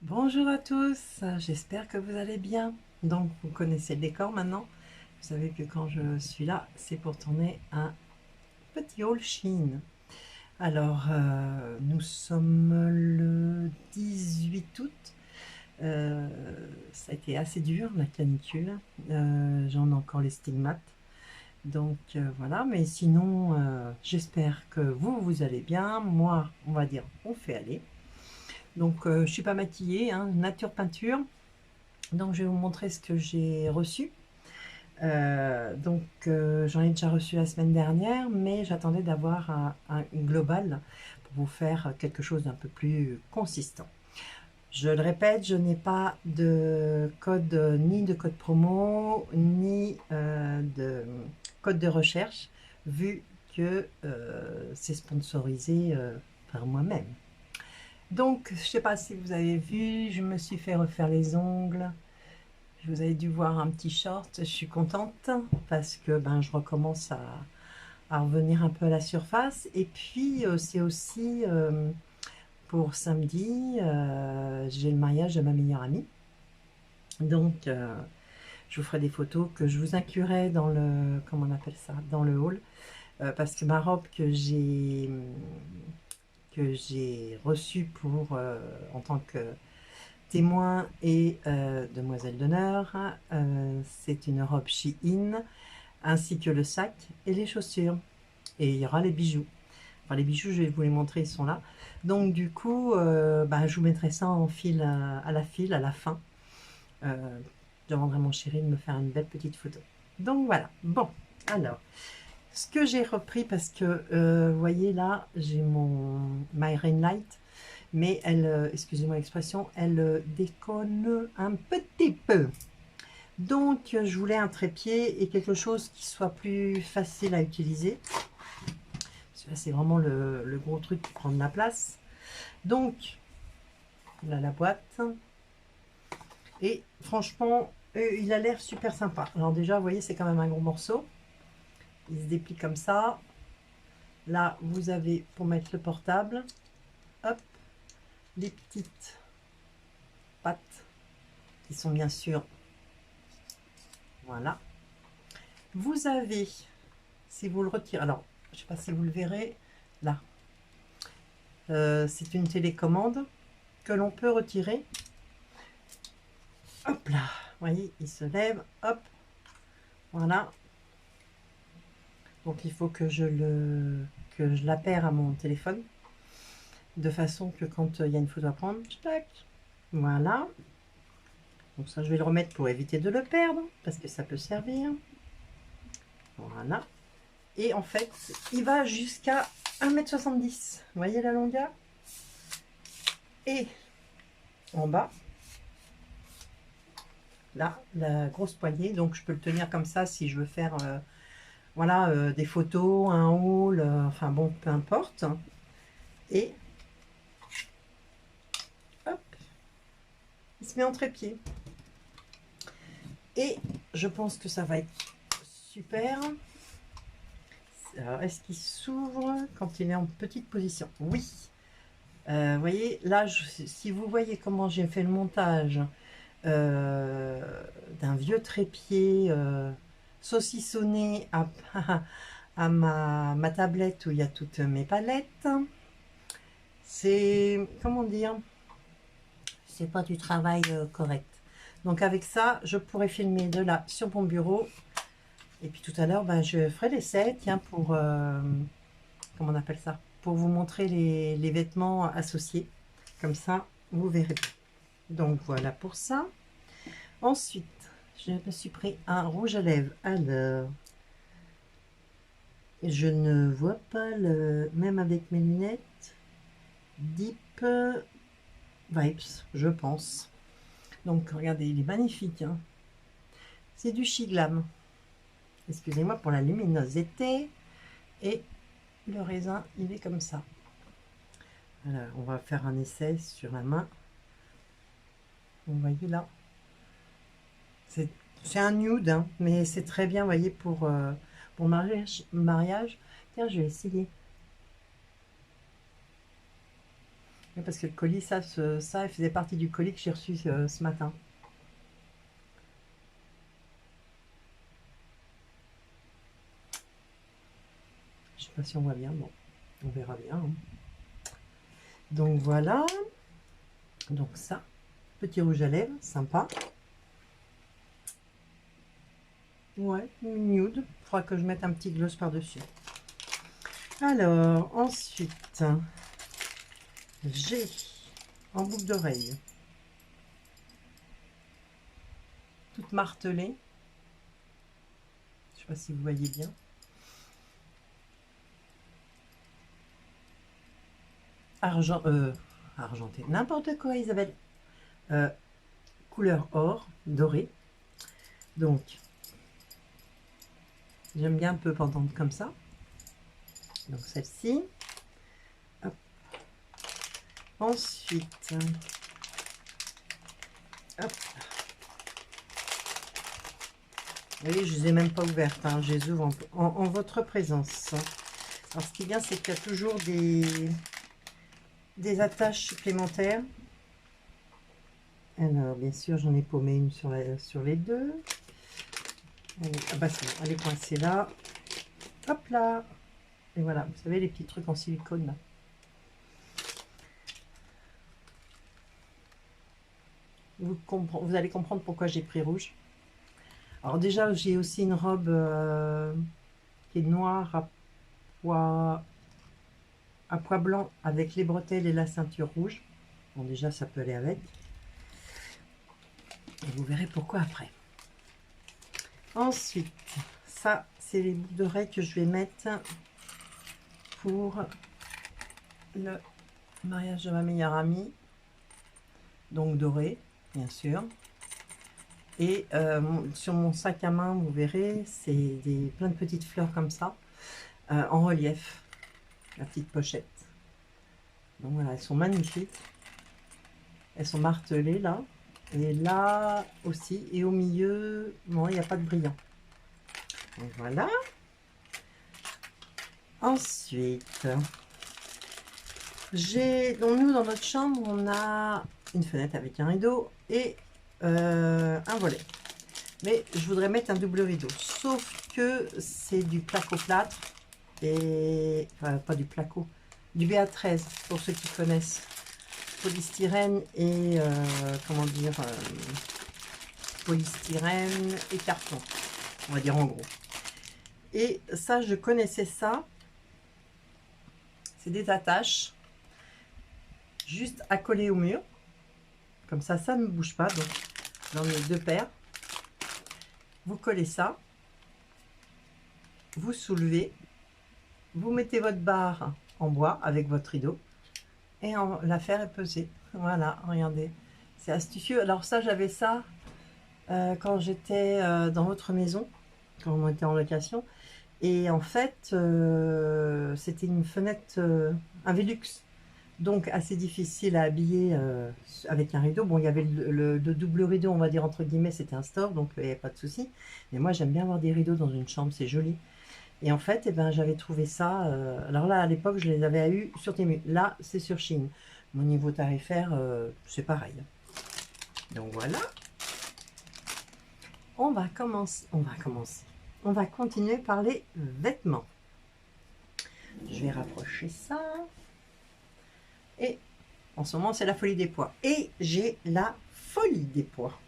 Bonjour à tous, j'espère que vous allez bien. Donc vous connaissez le décor maintenant. Vous savez que quand je suis là, c'est pour tourner un petit haul Shein. Alors nous sommes le 18 août. Euh, Ça a été assez dur la canicule. J'en ai encore les stigmates. Donc voilà, mais sinon j'espère que vous allez bien. Moi, on va dire, on fait aller. Donc je suis pas maquillée, hein, nature peinture. Donc je vais vous montrer ce que j'ai reçu. J'en ai déjà reçu la semaine dernière, mais j'attendais d'avoir une globale pour vous faire quelque chose d'un peu plus consistant. Je le répète, je n'ai pas de code, ni de code promo, ni de code de recherche, vu que c'est sponsorisé par moi-même. Donc, je ne sais pas si vous avez vu, je me suis fait refaire les ongles. Vous avez dû voir un petit short, je suis contente parce que je recommence à revenir un peu à la surface. Et puis c'est aussi pour samedi, j'ai le mariage de ma meilleure amie. Donc je vous ferai des photos que je vous inclurai dans le, comment on appelle ça, dans le haul. Parce que ma robe que j'ai reçue pour en tant que témoin et demoiselle d'honneur, c'est une robe Shein, ainsi que le sac et les chaussures. Et il y aura les bijoux. Enfin, les bijoux, je vais vous les montrer, ils sont là. Donc du coup, je vous mettrai ça en fil à la file, à la fin. Je demanderai à mon chéri de me faire une belle petite photo. Donc voilà. Bon, alors, ce que j'ai repris, parce que, vous voyez là, j'ai My Rain Light, mais elle, excusez-moi l'expression, elle déconne un petit peu. Donc, je voulais un trépied et quelque chose qui soit plus facile à utiliser. Là, c'est vraiment le gros truc qui prend de la place. Donc, là, la boîte. Et franchement, il a l'air super sympa. Alors déjà, vous voyez, c'est quand même un gros morceau. Il se déplie comme ça. Là, vous avez pour mettre le portable. Hop, les petites pattes qui sont bien sûr. Voilà. Vous avez, si vous le retirez, alors, je ne sais pas si vous le verrez, là. C'est une télécommande que l'on peut retirer. Hop là, vous voyez, il se lève, hop, voilà. Donc il faut que je l'appaire à mon téléphone, de façon que quand il y a une photo à prendre, tac, voilà. Donc ça, je vais le remettre pour éviter de le perdre, parce que ça peut servir. Voilà. Et en fait, il va jusqu'à 1,70 m. Vous voyez la longueur? Et en bas, là, la grosse poignée. Donc je peux le tenir comme ça si je veux faire voilà, des photos, un haul, enfin bon, peu importe. Et hop, il se met en trépied. Et je pense que ça va être super. Alors, est-ce qu'il s'ouvre quand il est en petite position? Oui. Vous voyez, là, si vous voyez comment j'ai fait le montage euh, d'un vieux trépied saucissonné à ma tablette où il y a toutes mes palettes, c'est, comment dire, c'est pas du travail correct. Donc avec ça, je pourrais filmer de là sur mon bureau. Et puis tout à l'heure, je ferai l'essai, tiens, pour, comment on appelle ça? Pour vous montrer les vêtements associés. Comme ça, vous verrez. Donc voilà pour ça. Ensuite, je me suis pris un rouge à lèvres. Alors, je ne vois pas même avec mes lunettes, Deep Vibes, je pense. Donc regardez, il est magnifique, hein. C'est du Shiglam. Excusez-moi pour la luminosité. Et le raisin, il est comme ça. Alors, on va faire un essai sur la main. Vous voyez là, c'est un nude, hein, mais c'est très bien, vous voyez, pour mariage. Tiens, je vais essayer. Oui, parce que le colis, ça il faisait partie du colis que j'ai reçu ce matin. Je sais pas si on voit bien, bon, on verra bien. Hein. Donc voilà. Donc ça, petit rouge à lèvres, sympa. Ouais, nude. Il faudra que je mette un petit gloss par-dessus. Alors, ensuite, j'ai en boucle d'oreille, toute martelée. Je sais pas si vous voyez bien. Argenté, n'importe quoi Isabelle. Couleur or, doré. Donc, j'aime bien un peu pendante comme ça. Donc celle-ci. Ensuite, hop. Vous voyez, je ne les ai même pas ouvertes, hein. Je les ouvre en votre présence. Alors, ce qui est bien, c'est qu'il y a toujours des attaches supplémentaires. Alors, bien sûr, j'en ai paumé une sur les deux. Ah bah c'est bon, elle est coincée là. Hop là. Et voilà, vous savez, les petits trucs en silicone là. Vous allez comprendre pourquoi j'ai pris rouge. Alors déjà, j'ai aussi une robe qui est noire à pois blanc avec les bretelles et la ceinture rouge. Bon, déjà, ça peut aller avec. Et vous verrez pourquoi après. Ensuite, ça, c'est les boucles d'oreilles que je vais mettre pour le mariage de ma meilleure amie. Donc doré, bien sûr. Et sur mon sac à main, vous verrez, c'est plein de petites fleurs comme ça, en relief, la petite pochette. Donc voilà, elles sont magnifiques. Elles sont martelées là. Et là aussi. Et au milieu, non, il n'y a pas de brillant. Donc voilà. Ensuite, donc nous, dans notre chambre, on a une fenêtre avec un rideau et un volet. Mais je voudrais mettre un double rideau. Sauf que c'est du placo plâtre. Et enfin, pas du placo, du BA13 pour ceux qui connaissent. Polystyrène et comment dire, polystyrène et carton, on va dire en gros. Et ça, je connaissais ça. C'est des attaches juste à coller au mur. Comme ça ne bouge pas. Donc, j'en ai deux paires. Vous collez ça. Vous soulevez. Vous mettez votre barre en bois avec votre rideau. Et l'affaire est pesée. Voilà, regardez. C'est astucieux. Alors ça, j'avais ça quand j'étais dans votre maison, quand on était en location. Et en fait, c'était une fenêtre, un Velux. Donc assez difficile à habiller avec un rideau. Bon, il y avait le double rideau, on va dire entre guillemets, c'était un store, donc il n'y a pas de souci. Mais moi, j'aime bien avoir des rideaux dans une chambre, c'est joli. Et en fait, eh ben, j'avais trouvé ça. Alors là, à l'époque, je les avais eu sur Temu. Là, c'est sur Chine. Mon niveau tarifaire, c'est pareil. Donc voilà. On va commencer. On va continuer par les vêtements. Je vais rapprocher ça. Et en ce moment, c'est la folie des pois. Et j'ai la folie des pois.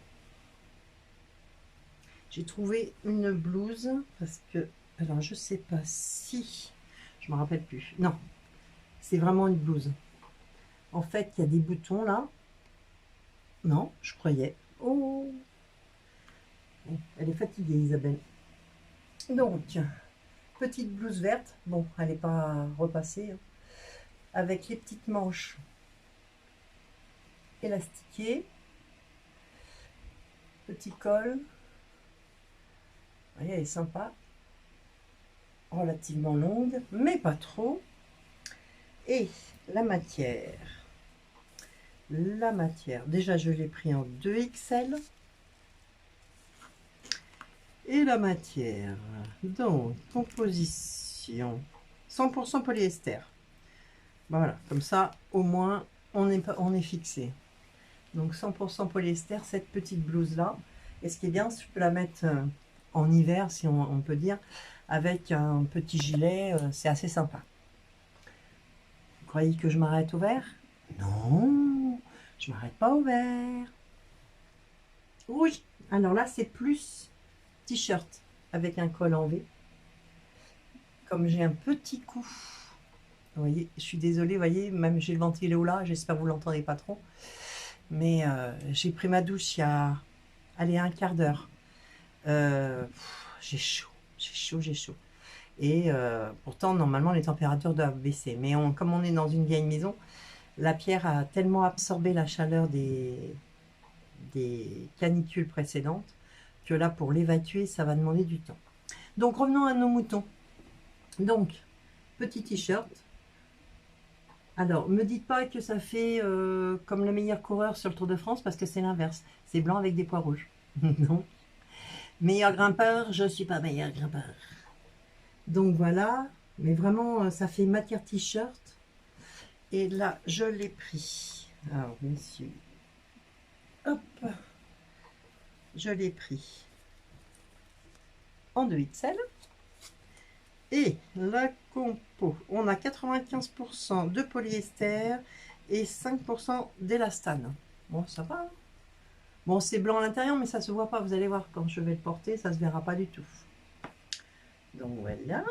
J'ai trouvé une blouse parce que, alors je sais pas si, je me rappelle plus. Non, c'est vraiment une blouse. En fait, il y a des boutons là. Non, je croyais. Oh, elle est fatiguée, Isabelle. Donc, petite blouse verte. Bon, elle n'est pas repassée. Hein, avec les petites manches élastiquées. Petit col. Vous voyez, elle est sympa. Relativement longue, mais pas trop. Et la matière. Déjà, je l'ai pris en 2XL. Et la matière. Donc, composition. 100% polyester. Voilà, comme ça, au moins, on est fixé. Donc 100% polyester, cette petite blouse là. Et ce qui est bien, je peux la mettre en hiver, si on peut dire, avec un petit gilet, c'est assez sympa. Vous croyez que je m'arrête au vert? Non, je m'arrête pas au vert. Oui, alors là c'est plus t-shirt avec un col en V. Comme j'ai un petit cou, vous voyez, je suis désolée, vous voyez, même j'ai le ventilo là, j'espère que vous l'entendez pas trop. Mais j'ai pris ma douche il y a, allez, un quart d'heure. J'ai chaud, j'ai chaud, j'ai chaud. Et pourtant, normalement, les températures doivent baisser. Mais comme on est dans une vieille maison, la pierre a tellement absorbé la chaleur des canicules précédentes que là, pour l'évacuer, ça va demander du temps. Donc, revenons à nos moutons. Donc, petit t-shirt. Alors, me dites pas que ça fait comme le meilleur coureur sur le Tour de France, parce que c'est l'inverse. C'est blanc avec des pois rouges. Non. Meilleur grimpeur, je suis pas meilleur grimpeur. Donc voilà, mais vraiment, ça fait matière t-shirt. Et là, je l'ai pris. Alors, messieurs, hop, je l'ai pris en 2XL. Et la compo, on a 95% de polyester et 5% d'élastane. Bon, ça va. Bon, c'est blanc à l'intérieur, mais ça se voit pas. Vous allez voir, quand je vais le porter, ça se verra pas du tout. Donc voilà.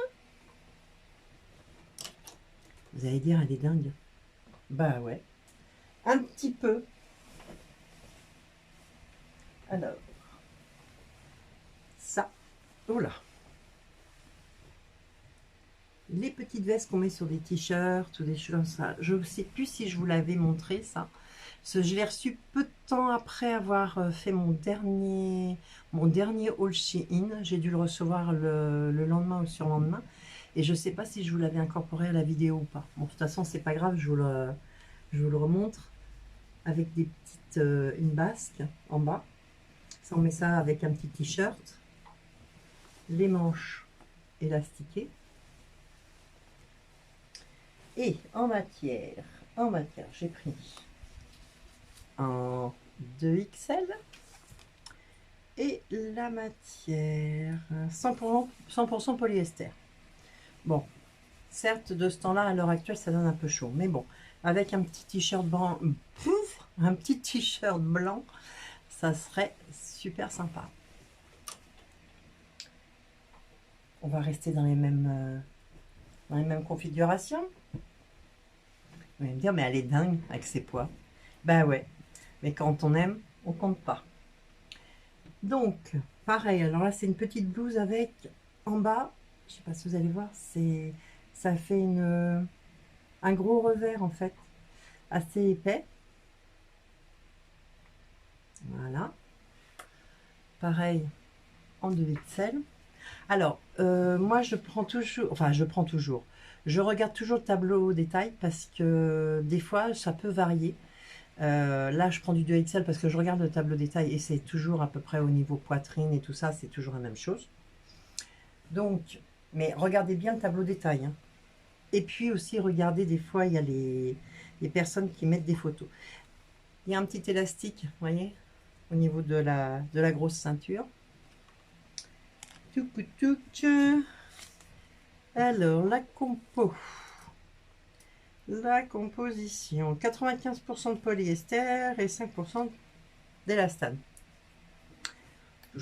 Vous allez dire, elle est dingue. Bah ouais. Un petit peu. Alors. Ça. Oula. Les petites vestes qu'on met sur des t-shirts ou des choses comme ça. Je ne sais plus si je vous l'avais montré, ça. Je l'ai reçu peu de temps après avoir fait mon dernier haul Shein. J'ai dû le recevoir le lendemain ou le surlendemain. Et je ne sais pas si je vous l'avais incorporé à la vidéo ou pas. Bon, de toute façon, c'est pas grave, je vous le remontre. Avec des petites, une basque en bas. Ça, on met ça avec un petit t-shirt. Les manches élastiquées. Et en matière, j'ai pris en 2XL et la matière 100% polyester. Bon, certes, de ce temps-là, à l'heure actuelle, ça donne un peu chaud, mais bon, avec un petit t-shirt blanc, un petit t-shirt blanc, ça serait super sympa. On va rester dans les mêmes configurations. Vous allez me dire, mais elle est dingue avec ses poids. Bah ouais, mais quand on aime, on compte pas. Donc, pareil, alors là, c'est une petite blouse avec, en bas, je sais pas si vous allez voir, ça fait un gros revers, en fait, assez épais. Voilà. Pareil, en 2XL. Alors, moi, je regarde toujours le tableau détail parce que des fois, ça peut varier. Là, je prends du 2XL parce que je regarde le tableau détail et c'est toujours à peu près au niveau poitrine et tout ça, c'est toujours la même chose. Donc, mais regardez bien le tableau détail, hein. Et puis aussi, regardez, des fois, il y a les personnes qui mettent des photos. Il y a un petit élastique, vous voyez, au niveau de la grosse ceinture. Alors, la composition, 95% de polyester et 5% d'élastane.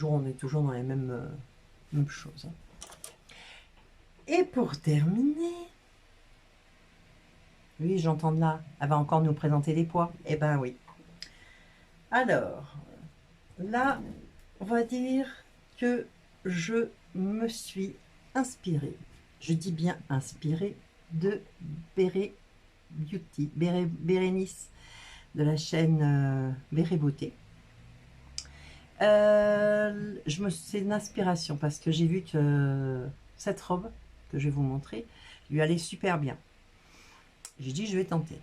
On est toujours dans les mêmes choses, hein. Et pour terminer, oui, j'entends de là, elle va encore nous présenter des poids. Eh ben oui. Alors, là, on va dire que je me suis inspirée, je dis bien inspirée, de Béré Beauty, Bérénice, de la chaîne Béré Beauté. C'est une inspiration parce que j'ai vu que cette robe que je vais vous montrer lui allait super bien. J'ai dit je vais tenter.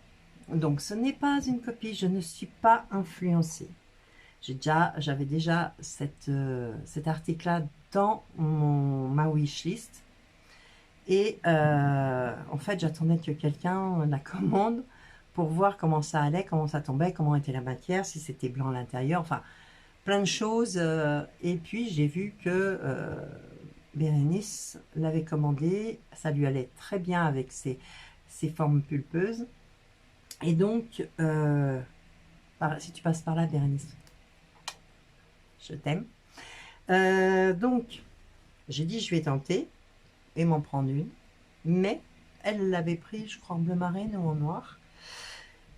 Donc ce n'est pas une copie, je ne suis pas influencée. J'avais déjà cet article-là dans ma wishlist. Et en fait, j'attendais que quelqu'un la commande pour voir comment ça allait, comment ça tombait, comment était la matière, si c'était blanc à l'intérieur, enfin plein de choses. Et puis j'ai vu que Bérénice l'avait commandé, ça lui allait très bien avec ses formes pulpeuses. Et donc, si tu passes par là, Bérénice, je t'aime. Donc, j'ai dit je vais tenter et m'en prendre une, mais elle l'avait pris, je crois, en bleu marine ou en noir.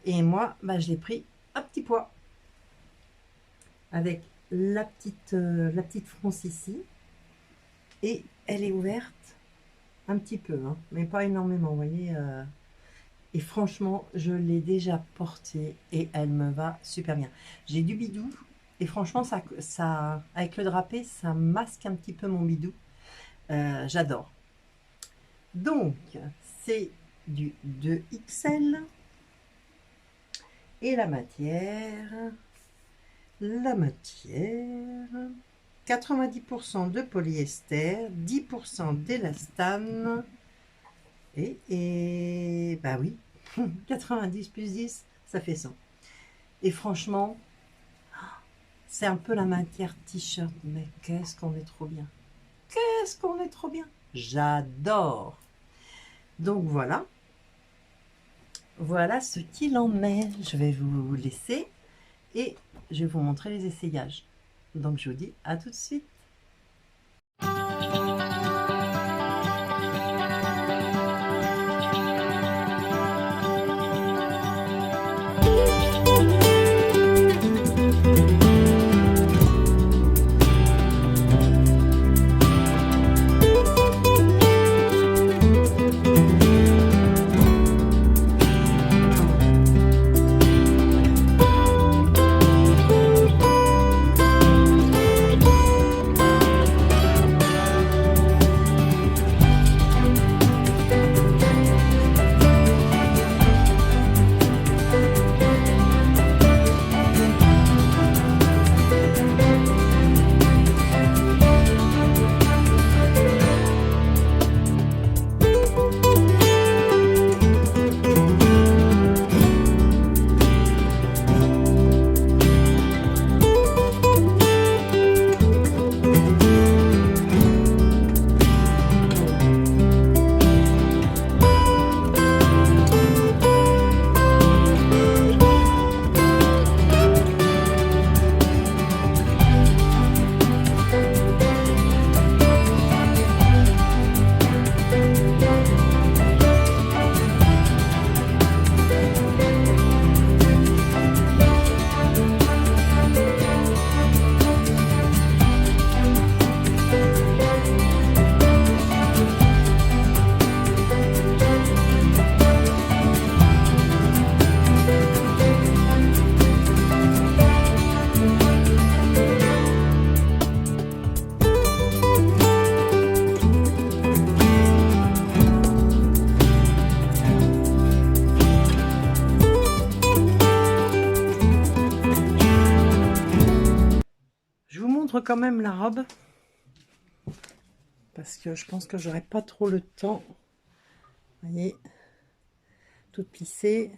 Et moi, bah, je l'ai pris à petit pois, avec la petite fronce ici. Et elle est ouverte un petit peu, hein, mais pas énormément, vous voyez. Et franchement, je l'ai déjà portée et elle me va super bien. J'ai du bidou et franchement, avec le drapé, ça masque un petit peu mon bidou. J'adore. Donc, c'est du 2XL. Et la matière, 90% de polyester, 10% d'élastane, et bah oui, 90 plus 10, ça fait 100. Et franchement, c'est un peu la matière t-shirt, mais qu'est-ce qu'on est trop bien. Qu'est-ce qu'on est trop bien. J'adore. Donc voilà. Voilà ce qu'il en est. Je vais vous laisser et je vais vous montrer les essayages. Donc je vous dis à tout de suite. Quand même la robe parce que je pense que j'aurai pas trop le temps. Vous voyez, toute plissée.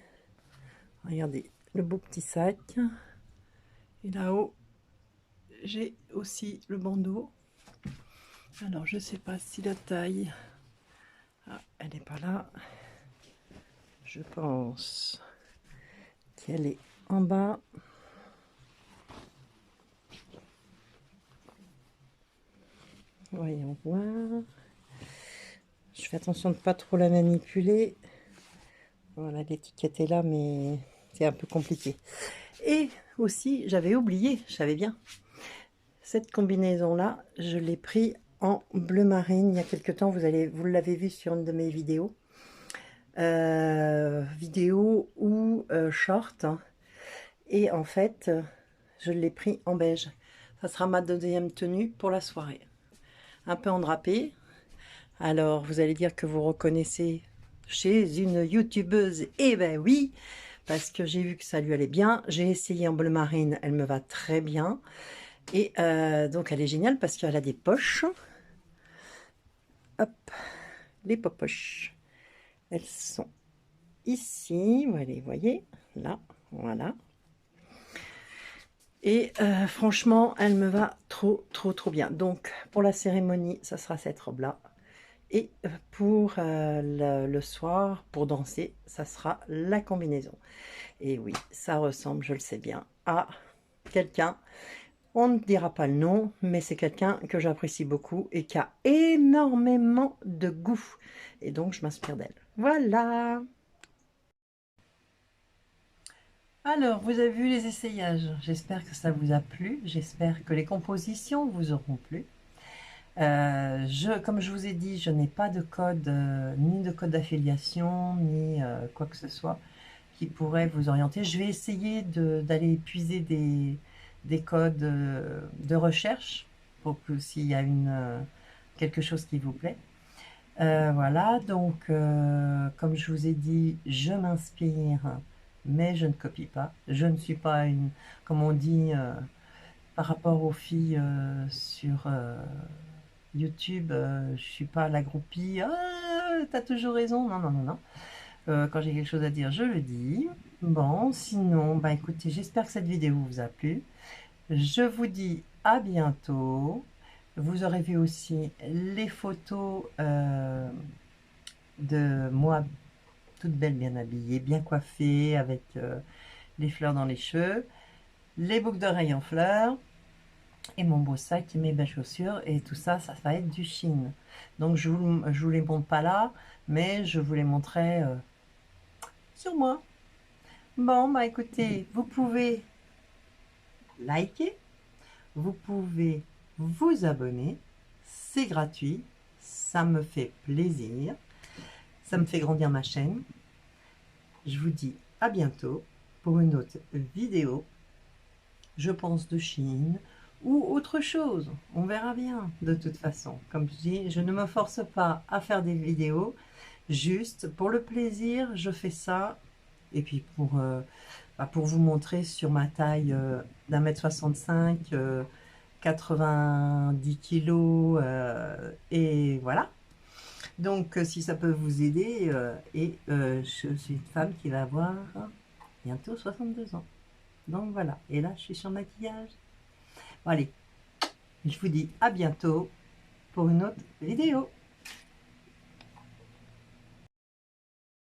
Regardez le beau petit sac, et là-haut j'ai aussi le bandeau. Alors je sais pas si la taille, elle est pas là, je pense qu'elle est en bas. Voyons voir. Je fais attention de ne pas trop la manipuler. Voilà, l'étiquette est là, mais c'est un peu compliqué. Et aussi, j'avais oublié, je savais bien, cette combinaison-là, je l'ai pris en bleu marine il y a quelques temps. Vous l'avez vu sur une de mes vidéos. Vidéo ou short. Hein. Et en fait, je l'ai pris en beige. Ça sera ma deuxième tenue pour la soirée. Un peu en drapé. Alors, vous allez dire que vous reconnaissez chez une youtubeuse. Eh ben oui, parce que j'ai vu que ça lui allait bien. J'ai essayé en bleu marine, elle me va très bien. Et donc, elle est géniale parce qu'elle a des poches. Hop, les poches. Elles sont ici, voilà, vous voyez, là, voilà. Et franchement, elle me va trop, trop, trop bien. Donc, pour la cérémonie, ça sera cette robe-là. Et pour le soir, pour danser, ça sera la combinaison. Et oui, ça ressemble, je le sais bien, à quelqu'un. On ne dira pas le nom, mais c'est quelqu'un que j'apprécie beaucoup et qui a énormément de goût. Et donc, je m'inspire d'elle. Voilà! Alors, vous avez vu les essayages. J'espère que ça vous a plu. J'espère que les compositions vous auront plu. Comme je vous ai dit, je n'ai pas de code, ni de code d'affiliation, ni quoi que ce soit qui pourrait vous orienter. Je vais essayer d'aller puiser des codes de recherche pour que s'il y a quelque chose qui vous plaît. Voilà, donc comme je vous ai dit, je m'inspire, mais je ne copie pas. Je ne suis pas comme on dit, par rapport aux filles sur YouTube, je suis pas la groupie. Ah, t'as toujours raison. Non, non, non, non. Quand j'ai quelque chose à dire, je le dis. Bon, sinon, bah écoutez, j'espère que cette vidéo vous a plu. Je vous dis à bientôt. Vous aurez vu aussi les photos de moi toute belle, bien habillée, bien coiffée, avec les fleurs dans les cheveux, les boucles d'oreilles en fleurs, et mon beau sac et mes belles chaussures. Et tout ça, ça va être du Chine. Donc je vous les montre pas là, mais je vous les montrerai sur moi. Bon, bah écoutez, vous pouvez liker, vous pouvez vous abonner, c'est gratuit, ça me fait plaisir, ça me fait grandir ma chaîne. Je vous dis à bientôt pour une autre vidéo, je pense de Chine ou autre chose. On verra bien de toute façon. Comme je dis, je ne me force pas à faire des vidéos, juste pour le plaisir, je fais ça. Et puis pour vous montrer sur ma taille d'1,65 m, 90 kilos, et voilà. Donc, si ça peut vous aider, je suis une femme qui va avoir bientôt 62 ans. Donc voilà, et là, je suis sur le maquillage. Bon, allez, je vous dis à bientôt pour une autre vidéo.